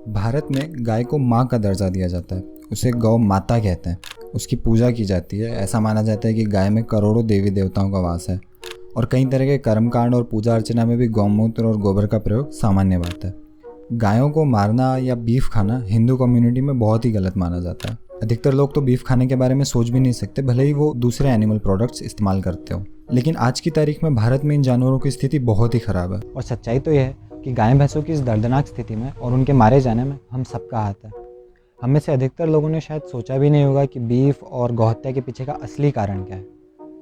भारत में गाय को माँ का दर्जा दिया जाता है। उसे गौ माता कहते हैं। उसकी पूजा की जाती है। ऐसा माना जाता है कि गाय में करोड़ों देवी देवताओं का वास है और कई तरह के कर्मकांड और पूजा अर्चना में भी गौमूत्र और गोबर का प्रयोग सामान्य बात है। गायों को मारना या बीफ खाना हिंदू कम्युनिटी में बहुत ही गलत माना जाता है। अधिकतर लोग तो बीफ खाने के बारे में सोच भी नहीं सकते, भले ही वो दूसरे एनिमल प्रोडक्ट्स इस्तेमाल करते हो। लेकिन आज की तारीख में भारत में इन जानवरों की स्थिति बहुत ही खराब है। और सच्चाई तो यह है कि गाय भैंसों की इस दर्दनाक स्थिति में और उनके मारे जाने में हम सबका हाथ है। हम में से अधिकतर लोगों ने शायद सोचा भी नहीं होगा कि बीफ और गौहत्या के पीछे का असली कारण क्या है।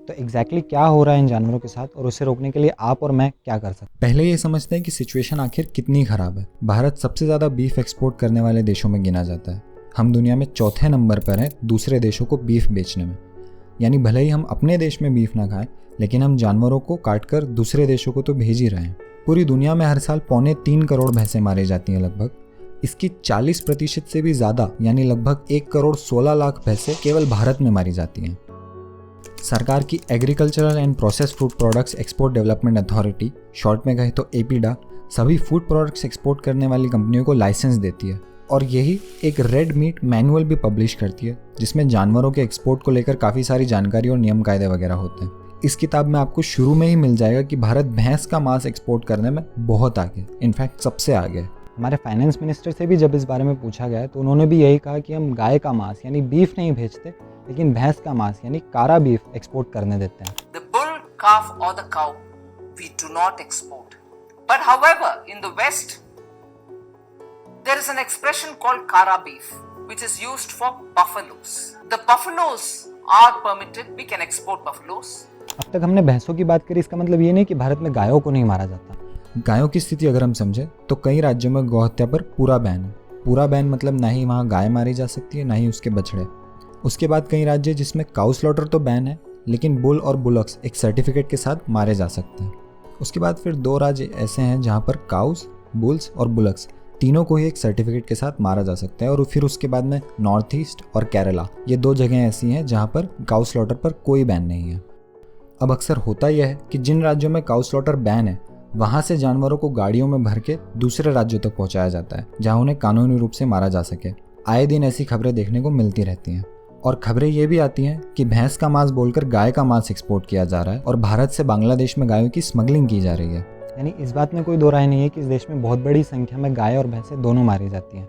तो एग्जैक्टली क्या हो रहा है इन जानवरों के साथ और उसे रोकने के लिए आप और मैं क्या कर सकते हैं? पहले ये समझते हैं कि सिचुएशन आखिर कितनी खराब है। भारत सबसे ज़्यादा बीफ एक्सपोर्ट करने वाले देशों में गिना जाता है। हम दुनिया में चौथे नंबर पर हैं दूसरे देशों को बीफ बेचने में। यानी भले ही हम अपने देश में बीफ ना खाएं, लेकिन हम जानवरों को काटकर दूसरे देशों को तो भेज ही रहे हैं। पूरी दुनिया में हर साल 3.25 करोड़ भैंसें मारी जाती हैं लगभग। इसकी 40% से भी ज़्यादा यानी लगभग 1 करोड़ 16 लाख भैंसें केवल भारत में मारी जाती हैं। सरकार की agricultural and process food products export development authority, short में कहें तो एपीडा, सभी फूड प्रोडक्ट्स एक्सपोर्ट करने वाली कंपनियों को लाइसेंस देती है और यही एक रेड मीट मैनुअल भी पब्लिश करती है, जिसमें जानवरों के एक्सपोर्ट को लेकर काफ़ी सारी जानकारी और नियम कायदे वगैरह होते हैं। इस किताब में आपको शुरू में ही मिल जाएगा कि भारत भैंस का मांस एक्सपोर्ट करने में बहुत आगे, इनफैक्ट सबसे आगे। हमारे फाइनेंस मिनिस्टर से भी जब इस बारे में पूछा गया तो उन्होंने भी यही कहा कि हम गाय का मांस यानी बीफ नहीं भेजते, लेकिन भैंस का मांस यानी कारा बीफ एक्सपोर्ट करने देते हैं। The bull, calf or the cow we do not export. But however, in the West, there is an expression called kara beef, which is used for buffaloes. The buffaloes are permitted, we can export buffaloes. अब तक हमने भैंसों की बात करी, इसका मतलब ये नहीं कि भारत में गायों को नहीं मारा जाता। गायों की स्थिति अगर हम समझें तो कई राज्यों में गौहत्या पर पूरा बैन है। पूरा बैन मतलब ना ही वहाँ गाय मारी जा सकती है, ना ही उसके बछड़े। उसके बाद कई राज्य जिसमें काउ स्लॉटर तो बैन है, लेकिन बुल और बुलक्स एक सर्टिफिकेट के साथ मारे जा सकते हैं। उसके बाद फिर 2 राज्य ऐसे हैं जहाँ पर काउस, बुल्स और बुलक्स तीनों को ही एक सर्टिफिकेट के साथ मारा जा सकता है। और फिर उसके बाद में नॉर्थ ईस्ट और केरला, ये 2 जगह ऐसी हैं जहाँ पर काउ स्लॉटर पर कोई बैन नहीं है। अब अक्सर होता यह है कि जिन राज्यों में काउ स्लॉटर बैन है, वहाँ से जानवरों को गाड़ियों में भर के दूसरे राज्यों तक पहुँचाया जाता है, जहाँ उन्हें कानूनी रूप से मारा जा सके। आए दिन ऐसी खबरें देखने को मिलती रहती हैं और खबरें ये भी आती हैं कि भैंस का मांस बोलकर गाय का मांस एक्सपोर्ट किया जा रहा है और भारत से बांग्लादेश में गायों की स्मगलिंग की जा रही है। यानी इस बात में कोई दो राय नहीं है कि इस देश में बहुत बड़ी संख्या में गाय और भैंसें दोनों मारी जाती हैं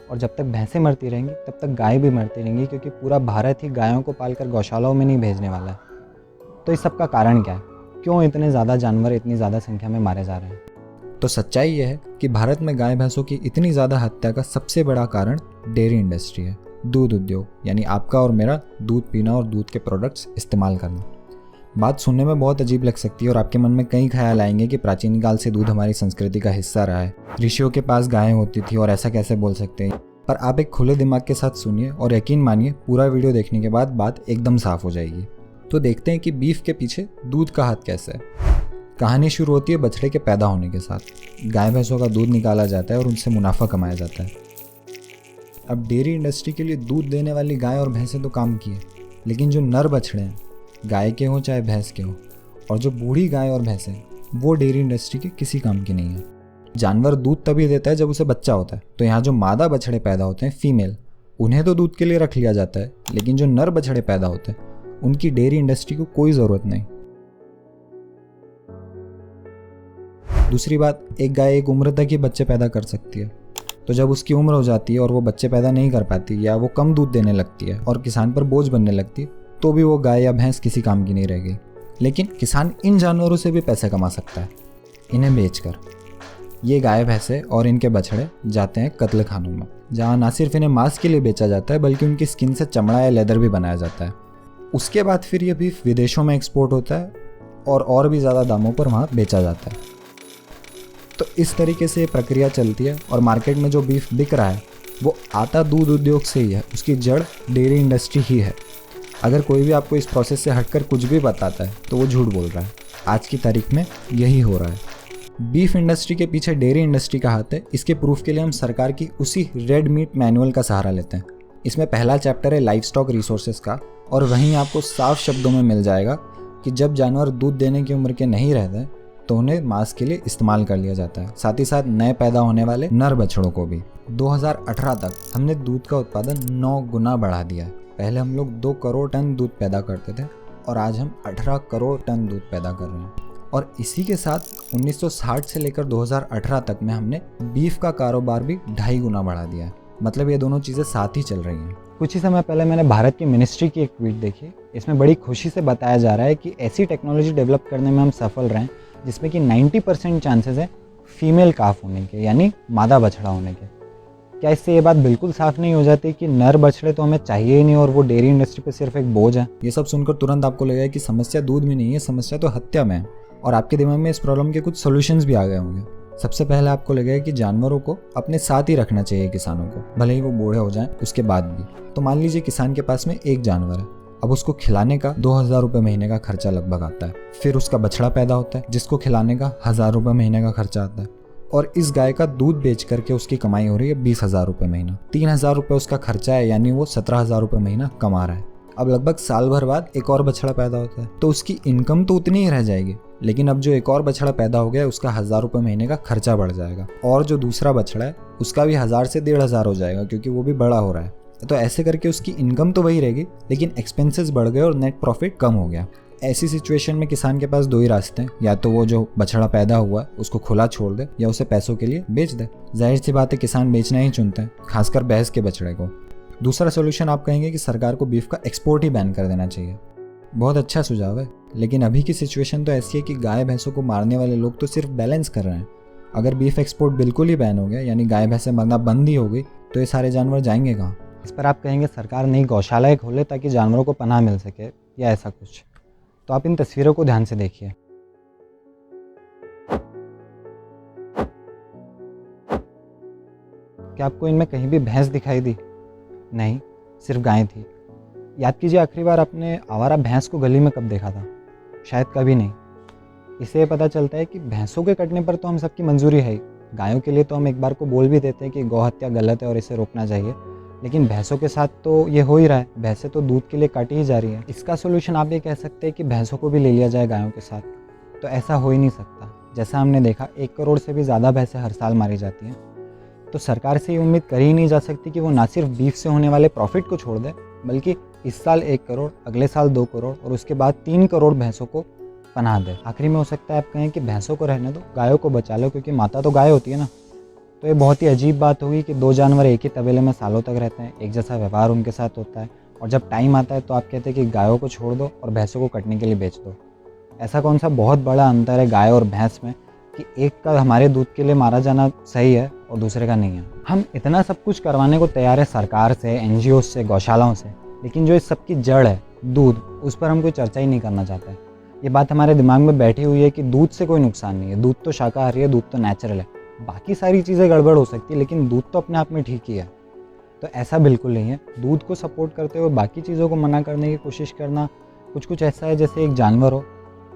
और जब तक भैंसें मरती रहेंगी तब तक गाय भी मरती रहेंगी, क्योंकि पूरा भारत ही गायों को पालकर गौशालाओं में नहीं भेजने वाला है। तो इस सब का कारण क्या है? क्यों इतने ज़्यादा जानवर इतनी ज़्यादा संख्या में मारे जा रहे हैं? तो सच्चाई यह है कि भारत में गाय भैंसों की इतनी ज़्यादा हत्या का सबसे बड़ा कारण डेयरी इंडस्ट्री है। दूध उद्योग, यानी आपका और मेरा दूध पीना और दूध के प्रोडक्ट्स इस्तेमाल करना। बात सुनने में बहुत अजीब लग सकती है और आपके मन में कई ख्याल आएंगे कि प्राचीन काल से दूध हमारी संस्कृति का हिस्सा रहा है, ऋषियों के पास गायें होती थी और ऐसा कैसे बोल सकते हैं। पर आप एक खुले दिमाग के साथ सुनिए और यकीन मानिए, पूरा वीडियो देखने के बाद बात एकदम साफ हो जाएगी। तो देखते हैं कि बीफ के पीछे दूध का हाथ कैसे है। कहानी शुरू होती है बछड़े के पैदा होने के साथ। गाय भैंसों का दूध निकाला जाता है और उनसे मुनाफा कमाया जाता है। अब डेयरी इंडस्ट्री के लिए दूध देने वाली गाय और भैंसें तो काम की है, लेकिन जो नर बछड़े हैं, गाय के हों चाहे भैंस के हों, और जो बूढ़ी गाय और भैंसें, वो डेयरी इंडस्ट्री के किसी काम की नहीं है। जानवर दूध तभी देता है जब उसे बच्चा होता है। तो यहाँ जो मादा बछड़े पैदा होते हैं, फीमेल, उन्हें तो दूध के लिए रख लिया जाता है, लेकिन जो नर बछड़े पैदा होते हैं उनकी डेयरी इंडस्ट्री को कोई ज़रूरत नहीं। दूसरी बात, एक गाय एक उम्र तक ही बच्चे पैदा कर सकती है। तो जब उसकी उम्र हो जाती है और वो बच्चे पैदा नहीं कर पाती या वो कम दूध देने लगती है और किसान पर बोझ बनने लगती है, तो भी वो गाय या भैंस किसी काम की नहीं रह गई। लेकिन किसान इन जानवरों से भी पैसे कमा सकता है, इन्हें बेचकर। ये गाय भैंसे और इनके बछड़े जाते हैं कत्ल खानों में, जहाँ ना सिर्फ इन्हें मांस के लिए बेचा जाता है, बल्कि उनकी स्किन से चमड़ा या लेदर भी बनाया जाता है। उसके बाद फिर ये बीफ विदेशों में एक्सपोर्ट होता है और भी ज़्यादा दामों पर वहाँ बेचा जाता है। तो इस तरीके से ये प्रक्रिया चलती है और मार्केट में जो बीफ बिक रहा है वो आता दूध उद्योग से ही है, उसकी जड़ डेयरी इंडस्ट्री ही है। अगर कोई भी आपको इस प्रोसेस से हटकर कुछ भी बताता है तो वो झूठ बोल रहा है। आज की तारीख में यही हो रहा है। बीफ इंडस्ट्री के पीछे डेयरी इंडस्ट्री का हाथ है। इसके प्रूफ के लिए हम सरकार की उसी रेड मीट मैनुअल का सहारा लेते हैं। इसमें पहला चैप्टर है लाइफ स्टॉक रिसोर्सेज का और वहीं आपको साफ शब्दों में मिल जाएगा कि जब जानवर दूध देने की उम्र के नहीं रहते तो उन्हें मांस के लिए इस्तेमाल कर लिया जाता है, साथ ही साथ नए पैदा होने वाले नर बछड़ों को भी। 2018 तक हमने दूध का उत्पादन 9 गुना बढ़ा दिया है। पहले हम लोग 2 करोड़ टन दूध पैदा करते थे और आज हम 18 करोड़ टन दूध पैदा कर रहे हैं। और इसी के साथ 1960 से लेकर 2018 तक में हमने बीफ का कारोबार भी 2.5 गुना बढ़ा दिया है। मतलब ये दोनों चीज़ें साथ ही चल रही हैं। कुछ ही समय पहले मैंने भारत की मिनिस्ट्री की एक ट्वीट देखी। इसमें बड़ी खुशी से बताया जा रहा है कि ऐसी टेक्नोलॉजी डेवलप करने में हम सफल रहे हैं जिसमें कि 90% चांसेस है फीमेल काफ होने के, यानी मादा बछड़ा होने के। क्या इससे ये बात बिल्कुल साफ नहीं हो जाती कि नर बछड़े तो हमें चाहिए ही नहीं और वो डेयरी इंडस्ट्री पे सिर्फ एक बोझ है? ये सब सुनकर तुरंत आपको लगेगा कि समस्या दूध में नहीं है, समस्या तो हत्या में है। और आपके दिमाग में इस प्रॉब्लम के कुछ सॉल्यूशंस भी आ गए होंगे। सबसे पहले आपको लगेगा कि जानवरों को अपने साथ ही रखना चाहिए किसानों को, भले ही वो बूढ़े हो जाएं उसके बाद भी। तो मान लीजिए किसान के पास में एक जानवर है, अब उसको खिलाने का 2000 रुपये महीने का खर्चा लगभग आता है। फिर उसका बछड़ा पैदा होता है जिसको खिलाने का 1000 रुपये महीने का खर्चा आता है। और इस गाय का दूध बेच करके उसकी कमाई हो रही है 20,000 रुपये महीना। 3,000 रुपये उसका खर्चा है, यानी वो 17,000 रुपये महीना कमा रहा है। अब लगभग साल भर बाद एक और बछड़ा पैदा होता है तो उसकी इनकम तो उतनी ही रह जाएगी, लेकिन अब जो एक और बछड़ा पैदा हो गया है उसका 1000 रुपये महीने का खर्चा बढ़ जाएगा। और जो दूसरा बछड़ा है उसका भी 1000 से 1,500 हो जाएगा क्योंकि वो भी बड़ा हो रहा है। तो ऐसे करके उसकी इनकम तो वही रहेगी, लेकिन एक्सपेंसेस बढ़ गए और नेट प्रॉफिट कम हो गया। ऐसी सिचुएशन में किसान के पास 2 ही रास्ते हैं, या तो वो जो बछड़ा पैदा हुआ उसको खुला छोड़ दे या उसे पैसों के लिए बेच दे। जाहिर सी बात है किसान बेचना ही चुनते हैं, खासकर भैंस के बछड़े को। दूसरा सोल्यूशन आप कहेंगे कि सरकार को बीफ का एक्सपोर्ट ही बैन कर देना चाहिए। बहुत अच्छा सुझाव है, लेकिन अभी की सिचुएशन तो ऐसी है कि गाय भैंसों को मारने वाले लोग तो सिर्फ बैलेंस कर रहे हैं। अगर बीफ एक्सपोर्ट बिल्कुल ही बैन हो गया, यानी गाय भैंसें मरना बंद ही हो गई, तो ये सारे जानवर जाएंगे कहाँ? इस पर आप कहेंगे सरकार नई गौशालाएं खोले ताकि जानवरों को पनाह मिल सके या ऐसा कुछ। तो आप इन तस्वीरों को ध्यान से देखिए। क्या आपको इनमें कहीं भी भैंस दिखाई दी? नहीं, सिर्फ गाय थी। याद कीजिए आखिरी बार आपने आवारा भैंस को गली में कब देखा था? शायद कभी नहीं। इससे पता चलता है कि भैंसों के कटने पर तो हम सबकी मंजूरी है ही। गायों के लिए तो हम एक बार को बोल भी देते हैं कि गौ हत्या गलत है और इसे रोकना चाहिए, लेकिन भैंसों के साथ तो ये हो ही रहा है। भैंसें तो दूध के लिए काटी ही जा रही है। इसका सोल्यूशन आप ये कह सकते हैं कि भैंसों को भी ले लिया जाए गायों के साथ, तो ऐसा हो ही नहीं सकता। जैसा हमने देखा 1 करोड़ से भी ज़्यादा भैंसें हर साल मारी जाती हैं, तो सरकार से ये उम्मीद कर ही नहीं जा सकती कि वो ना सिर्फ बीफ से होने वाले प्रॉफिट को छोड़ दे, बल्कि इस साल 1 करोड़, अगले साल 2 करोड़ और उसके बाद 3 करोड़ भैंसों को पनाह दे। आखिरी में हो सकता है आप कहें कि भैंसों को रहने दो, गायों को बचा लो, क्योंकि माता तो गाय होती है ना। तो ये बहुत ही अजीब बात होगी कि 2 जानवर एक ही तबेले में सालों तक रहते हैं, एक जैसा व्यवहार उनके साथ होता है, और जब टाइम आता है तो आप कहते हैं कि गायों को छोड़ दो और भैंसों को कटने के लिए बेच दो। ऐसा कौन सा बहुत बड़ा अंतर है गाय और भैंस में कि एक का हमारे दूध के लिए मारा जाना सही है और दूसरे का नहीं है? हम इतना सब कुछ करवाने को तैयार है सरकार से, NGO से, गौशालाओं से, लेकिन जो इस सब की जड़ है दूध, उस पर हम कोई चर्चा ही नहीं करना चाहते। ये बात हमारे दिमाग में बैठी हुई है कि दूध से कोई नुकसान नहीं है, दूध तो शाकाहारी है, दूध तो नेचुरल है, बाकी सारी चीज़ें गड़बड़ हो सकती है लेकिन दूध तो अपने आप में ठीक ही है। तो ऐसा बिल्कुल नहीं है। दूध को सपोर्ट करते हुए बाकी चीज़ों को मना करने की कोशिश करना कुछ ऐसा है जैसे एक जानवर हो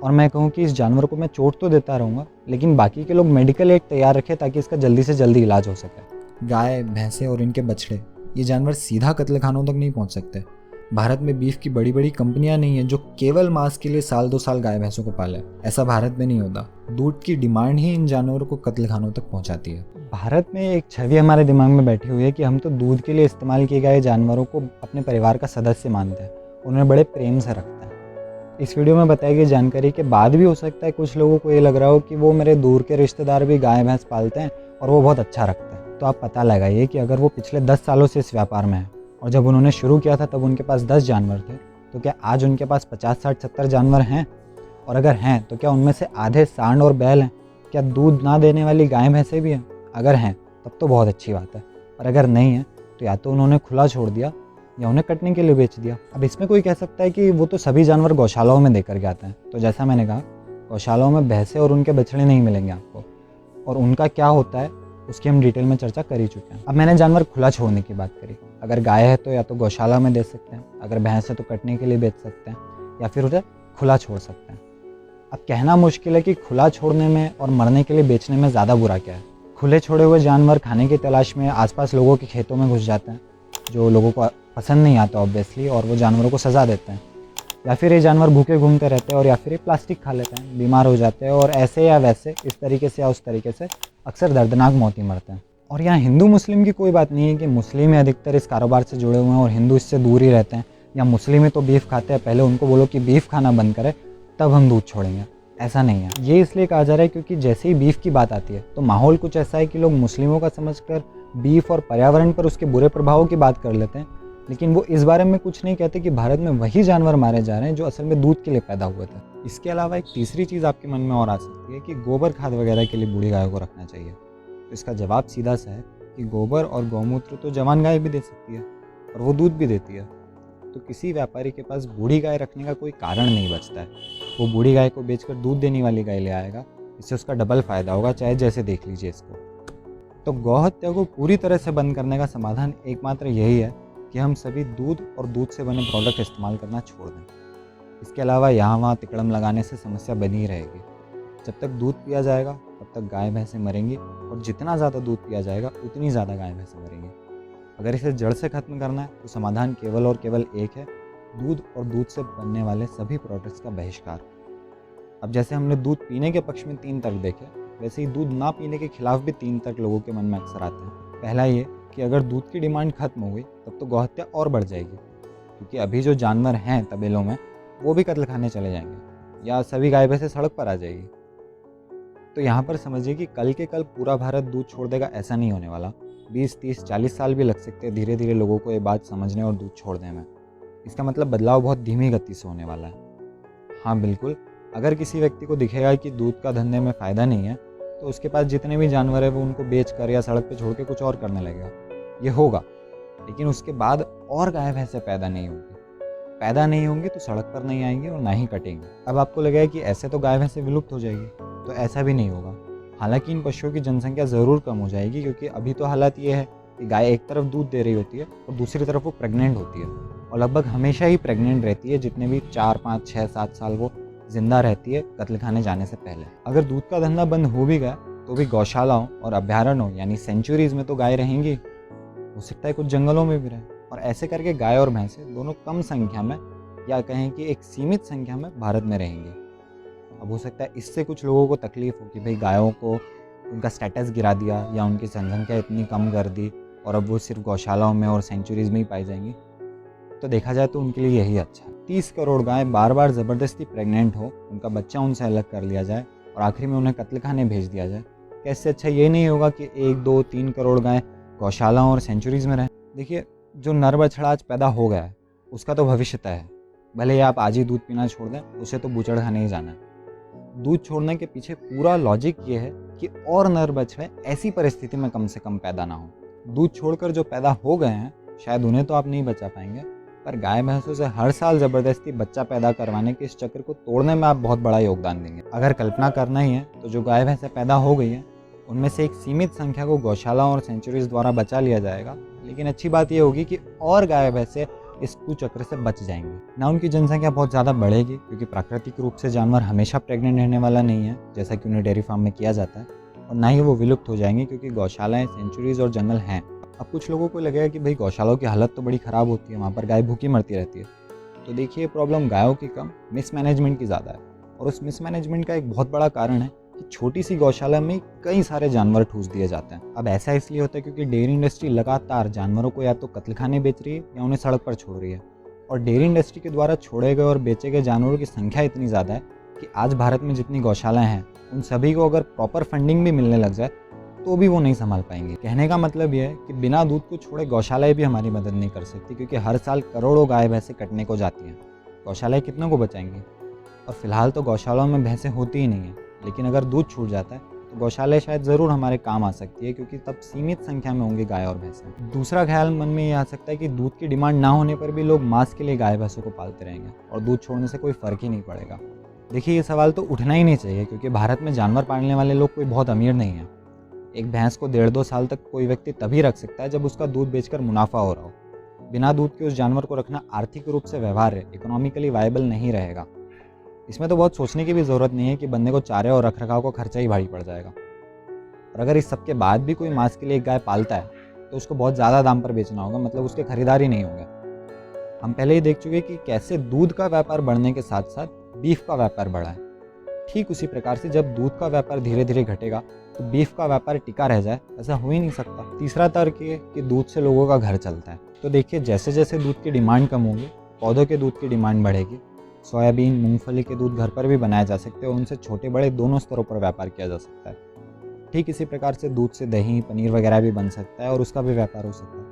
और मैं कहूँ कि इस जानवर को मैं चोट तो देता रहूँगा, लेकिन बाकी के लोग मेडिकल एड तैयार रखें ताकि इसका जल्दी से जल्दी इलाज हो सके। गाय, भैंसें और इनके बछड़े, ये जानवर सीधा कत्लखानों तक नहीं पहुंच सकते। भारत में बीफ की बड़ी बड़ी कंपनियां नहीं हैं जो केवल मांस के लिए साल 2 साल गाय भैंसों को पाले। ऐसा भारत में नहीं होता। दूध की डिमांड ही इन जानवरों को कत्लखानों तक पहुंचाती है। भारत में एक छवि हमारे दिमाग में बैठी हुई है कि हम तो दूध के लिए इस्तेमाल किए गए जानवरों को अपने परिवार का सदस्य मानते हैं, उन्हें बड़े प्रेम से रखते हैं। इस वीडियो में बताई गई जानकारी के बाद भी हो सकता है कुछ लोगों को ये लग रहा हो कि वो मेरे दूर के रिश्तेदार भी गाय भैंस पालते हैं और वो बहुत अच्छा रखते हैं। तो आप पता लगाइए कि अगर वो पिछले 10 सालों से इस व्यापार में है और जब उन्होंने शुरू किया था तब उनके पास 10 जानवर थे, तो क्या आज उनके पास 50, 60, 70 जानवर हैं? और अगर हैं तो क्या उनमें से आधे सांड और बैल हैं? क्या दूध ना देने वाली गाय भैंसें भी हैं? अगर हैं तब तो बहुत अच्छी बात है, और अगर नहीं है तो या तो उन्होंने खुला छोड़ दिया या उन्हें कटने के लिए बेच दिया। अब इसमें कोई कह सकता है कि वो तो सभी जानवर गौशालाओं में देकर के आते हैं, तो जैसा मैंने कहा गौशालाओं में भैंसें और उनके बछड़े नहीं मिलेंगे आपको, और उनका क्या होता है उसकी हम डिटेल में चर्चा कर ही चुके हैं। अब मैंने जानवर खुला छोड़ने की बात करी। अगर गाय है तो या तो गौशाला में दे सकते हैं, अगर भैंस है तो कटने के लिए बेच सकते हैं, या फिर उसे खुला छोड़ सकते हैं। अब कहना मुश्किल है कि खुला छोड़ने में और मरने के लिए बेचने में ज़्यादा बुरा क्या है। खुले छोड़े हुए जानवर खाने की तलाश में आसपास लोगों के खेतों में घुस जाते हैं, जो लोगों को पसंद नहीं आता ऑब्वियसली, और वो जानवरों को सज़ा देते हैं। या फिर ये जानवर भूखे घूमते रहते हैं और या फिर ये प्लास्टिक खा लेते हैं, बीमार हो जाते हैं और ऐसे या वैसे इस तरीके से या उस तरीके से अक्सर दर्दनाक मौत ही मरते हैं। और यहाँ हिंदू मुस्लिम की कोई बात नहीं है कि मुस्लिम ही अधिकतर इस कारोबार से जुड़े हुए हैं और हिंदू इससे दूर ही रहते हैं, या मुस्लिम ही तो बीफ खाते हैं, पहले उनको बोलो कि बीफ खाना बंद करें तब हम दूध छोड़ेंगे। ऐसा नहीं है। ये इसलिए कहा जा रहा है क्योंकि जैसे ही बीफ की बात आती है तो माहौल कुछ ऐसा है कि लोग मुस्लिमों का समझकर बीफ और पर्यावरण पर उसके बुरे प्रभावों की बात कर लेते हैं, लेकिन वो इस बारे में कुछ नहीं कहते कि भारत में वही जानवर मारे जा रहे हैं जो असल में दूध के लिए पैदा हुए थे। इसके अलावा एक तीसरी चीज़ आपके मन में और आ सकती है कि गोबर खाद वगैरह के लिए बूढ़ी गायों को रखना चाहिए। तो इसका जवाब सीधा सा है कि गोबर और गौमूत्र तो जवान गाय भी दे सकती है और वो दूध भी देती है। तो किसी व्यापारी के पास बूढ़ी गाय रखने का कोई कारण नहीं बचता है। वो बूढ़ी गाय को बेचकर दूध देने वाली गाय ले आएगा, इससे उसका डबल फ़ायदा होगा, चाहे जैसे देख लीजिए इसको। तो गौहत्या को पूरी तरह से बंद करने का समाधान एकमात्र यही है कि हम सभी दूध और दूध से बने प्रोडक्ट इस्तेमाल करना छोड़ दें। इसके अलावा यहाँ वहाँ तिकड़म लगाने से समस्या बनी रहेगी। जब तक दूध पिया जाएगा तब तक गाय भैंसें मरेंगी और जितना ज़्यादा दूध पिया जाएगा उतनी ज़्यादा गाय भैंसें मरेंगी। अगर इसे जड़ से ख़त्म करना है तो समाधान केवल और केवल एक है, दूध और दूध से बनने वाले सभी प्रोडक्ट्स का बहिष्कार। अब जैसे हमने दूध पीने के पक्ष में 3 तर्क देखे, वैसे ही दूध ना पीने के खिलाफ भी 3 तर्क लोगों के मन में अक्सर आते हैं। पहला ये कि अगर दूध की डिमांड खत्म हो गई तब तो गौहत्या और बढ़ जाएगी, क्योंकि अभी जो जानवर हैं तबेलों में वो भी कत्ल खाने चले जाएंगे या सभी गाय भैंसें सड़क पर आ जाएगी। तो यहाँ पर समझिए कि कल के कल पूरा भारत दूध छोड़ देगा, ऐसा नहीं होने वाला। 20, 30, 40 साल भी लग सकते हैं धीरे धीरे लोगों को ये बात समझने और दूध छोड़ने में। इसका मतलब बदलाव बहुत धीमी गति से होने वाला है। हाँ बिल्कुल, अगर किसी व्यक्ति को दिखेगा कि दूध का धंधे में फ़ायदा नहीं है तो उसके पास जितने भी जानवर है वो उनको बेच कर या सड़क पे छोड़ के कुछ और करने लगेगा। ये होगा, लेकिन उसके बाद और गाय भैंसें पैदा नहीं होंगी तो सड़क पर नहीं आएंगी और ना ही कटेंगी। अब आपको लगेगा कि ऐसे तो गाय भैंसें विलुप्त हो जाएगी, तो ऐसा भी नहीं होगा। हालांकि इन पशुओं की जनसंख्या ज़रूर कम हो जाएगी, क्योंकि अभी तो हालत ये है कि गाय एक तरफ दूध दे रही होती है और दूसरी तरफ वो प्रेग्नेंट होती है, और लगभग हमेशा ही प्रेग्नेंट रहती है जितने भी 4, 5, 6, 7 साल वो जिंदा रहती है कत्ल खाने जाने से पहले। अगर दूध का धंधा बंद हो भी गया तो भी गौशालाओं और अभ्यारण्यों यानी सेंचुरीज में तो गाय रहेंगी, हो सकता है कुछ जंगलों में भी रहे, और ऐसे करके गाय और भैंसें दोनों कम संख्या में या कहें कि एक सीमित संख्या में भारत में रहेंगी। अब हो सकता है इससे कुछ लोगों को तकलीफ हो कि भाई गायों को उनका स्टेटस गिरा दिया या उनकी जनसंख्या इतनी कम कर दी और अब वो सिर्फ गौशालाओं में और सेंचुरीज में ही पाई जाएंगी। तो देखा जाए तो उनके लिए यही अच्छा है। 30 करोड़ गाय बार बार ज़बरदस्ती प्रेग्नेंट हो, उनका बच्चा उनसे अलग कर लिया जाए और आखिरी में उन्हें कत्ल खाने भेज दिया जाए। क्या इससे अच्छा ये नहीं होगा कि 1, 2, 3 करोड़ गाय गौशालाओं और सेंचुरीज में रहें? देखिए, जो नर बछड़ा आज पैदा हो गया है उसका तो भविष्य तय है। भले ही आप आज ही दूध पीना छोड़ दें, उसे तो बूचड़ खाने ही जाना है। दूध छोड़ने के पीछे पूरा लॉजिक ये है कि और नर बछड़े ऐसी परिस्थिति में कम से कम पैदा ना हो। दूध छोड़कर जो पैदा हो गए हैं शायद उन्हें तो आप नहीं बचा पाएंगे, पर गाय भैंसों से हर साल ज़बरदस्ती बच्चा पैदा करवाने के इस चक्र को तोड़ने में आप बहुत बड़ा योगदान देंगे। अगर कल्पना करना ही है तो जो गाय भैंसें पैदा हो गई हैं उनमें से एक सीमित संख्या को गौशालाओं और सेंचुरीज द्वारा बचा लिया जाएगा, लेकिन अच्छी बात यह होगी कि और गाय भैंसें इस कुचक्र से बच जाएंगी। ना उनकी जनसंख्या बहुत ज़्यादा बढ़ेगी, क्योंकि प्राकृतिक रूप से जानवर हमेशा प्रेग्नेंट रहने वाला नहीं है जैसा कि उन्हें डेयरी फार्म में किया जाता है, और ना ही वो विलुप्त हो जाएंगे क्योंकि गौशालाएं, सेंचुरीज और जंगल हैं। अब कुछ लोगों को लगेगा कि भाई गौशालाओं की हालत तो बड़ी ख़राब होती है, वहाँ पर गाय भूखी मरती रहती है। तो देखिए, प्रॉब्लम गायों की कम, मिसमैनेजमेंट की ज़्यादा है, और उस मिसमैनेजमेंट का एक बहुत बड़ा कारण है कि छोटी सी गौशाला में कई सारे जानवर ठूस दिए जाते हैं। अब ऐसा इसलिए होता है क्योंकि डेयरी इंडस्ट्री लगातार जानवरों को या तो कत्ल खाने बेच रही है या उन्हें सड़क पर छोड़ रही है, और डेयरी इंडस्ट्री के द्वारा छोड़े गए और बेचे गए जानवरों की संख्या इतनी ज़्यादा है कि आज भारत में जितनी गौशालाएं हैं उन सभी को अगर प्रॉपर फंडिंग भी मिलने लग जाए तो भी वो नहीं संभाल पाएंगे। कहने का मतलब यह है कि बिना दूध को छोड़े गौशालाएं भी हमारी मदद नहीं कर सकती, क्योंकि हर साल करोड़ों गाय भैंसें कटने को जाती हैं। गौशालाएं कितनों को बचाएंगी? और फिलहाल तो गौशालाओं में भैंसें होती ही नहीं हैं, लेकिन अगर दूध छूट जाता है तो गौशालाएं शायद ज़रूर हमारे काम आ सकती है, क्योंकि तब सीमित संख्या में होंगी गाय और भैंसें। दूसरा ख्याल मन में ये आ सकता है कि दूध की डिमांड ना होने पर भी लोग मांस के लिए गाय भैंसों को पालते रहेंगे और दूध छोड़ने से कोई फ़र्क ही नहीं पड़ेगा। देखिए, ये सवाल तो उठना ही नहीं चाहिए, क्योंकि भारत में जानवर पालने वाले लोग कोई बहुत अमीर नहीं है। एक भैंस को 1.5-2 साल तक कोई व्यक्ति तभी रख सकता है जब उसका दूध बेचकर मुनाफा हो रहा हो। बिना दूध के उस जानवर को रखना आर्थिक रूप से व्यवहार्य, इकोनॉमिकली वायबल नहीं रहेगा। इसमें तो बहुत सोचने की भी ज़रूरत नहीं है कि बंदे को चारे और रखरखाव का खर्चा ही भारी पड़ जाएगा। और अगर इस सब के बाद भी कोई मांस के लिए एक गाय पालता है तो उसको बहुत ज़्यादा दाम पर बेचना होगा, मतलब उसके खरीदार ही नहीं होंगे। हम पहले ही देख चुके कि कैसे दूध का व्यापार बढ़ने के साथ साथ बीफ का व्यापार बढ़ा है। ठीक उसी प्रकार से जब दूध का व्यापार धीरे धीरे घटेगा तो बीफ का व्यापार टिका रह जाए, ऐसा हो ही नहीं सकता। तीसरा तर्क ये कि दूध से लोगों का घर चलता है। तो देखिए, जैसे जैसे दूध की डिमांड कम होगी, पौधों के दूध की डिमांड बढ़ेगी। सोयाबीन, मूंगफली के दूध घर पर भी बनाए जा सकते हैं और उनसे छोटे बड़े दोनों स्तरों पर व्यापार किया जा सकता है। ठीक इसी प्रकार से दूध से दही, पनीर वगैरह भी बन सकता है और उसका भी व्यापार हो सकता है।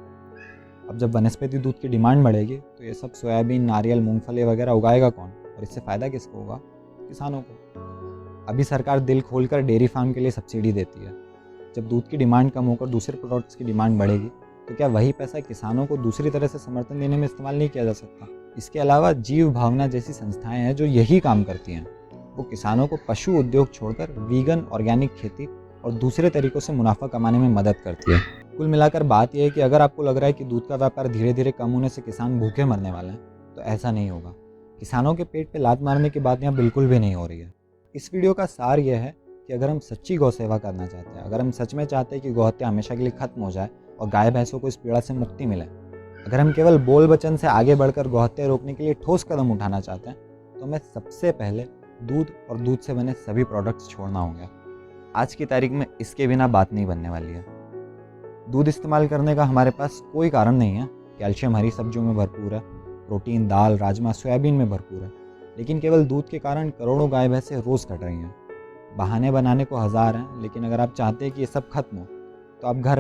अब जब वनस्पति दूध की डिमांड बढ़ेगी तो ये सब सोयाबीन, नारियल, मूंगफली वगैरह उगाएगा कौन, और इससे फ़ायदा किसको होगा? किसानों को। अभी सरकार दिल खोलकर डेयरी फार्म के लिए सब्सिडी देती है। जब दूध की डिमांड कम होकर दूसरे प्रोडक्ट्स की डिमांड बढ़ेगी तो क्या वही पैसा किसानों को दूसरी तरह से समर्थन देने में इस्तेमाल नहीं किया जा सकता? इसके अलावा जीव भावना जैसी संस्थाएं हैं जो यही काम करती हैं। वो किसानों को पशु उद्योग छोड़कर वीगन, ऑर्गेनिक खेती और दूसरे तरीकों से मुनाफा कमाने में मदद करती है। कुल मिलाकर बात यह है कि अगर आपको लग रहा है कि दूध का व्यापार धीरे धीरे कम होने से किसान भूखे मरने वाले हैं, तो ऐसा नहीं होगा। किसानों के पेट पे लात मारने की बात यहाँ बिल्कुल भी नहीं हो रही है। इस वीडियो का सार यह है कि अगर हम सच्ची गौ सेवा करना चाहते हैं, अगर हम सच में चाहते हैं कि गौहत्या हमेशा के लिए खत्म हो जाए और गाय भैंसों को इस पीड़ा से मुक्ति मिले, अगर हम केवल बोल वचन से आगे बढ़कर गौहत्या रोकने के लिए ठोस कदम उठाना चाहते हैं, तो हमें सबसे पहले दूध और दूध से बने सभी प्रोडक्ट्स छोड़ना होगा। आज की तारीख में इसके बिना बात नहीं बनने वाली है। दूध इस्तेमाल करने का हमारे पास कोई कारण नहीं है। कैल्शियम हरी सब्जियों में भरपूर है, प्रोटीन दाल, राजमा, सोयाबीन में भरपूर है। लेकिन केवल दूध के कारण करोड़ों गाय भैंसें रोज़ कट रही हैं। बहाने बनाने को हज़ार हैं, लेकिन अगर आप चाहते हैं कि ये सब खत्म हो तो आप घर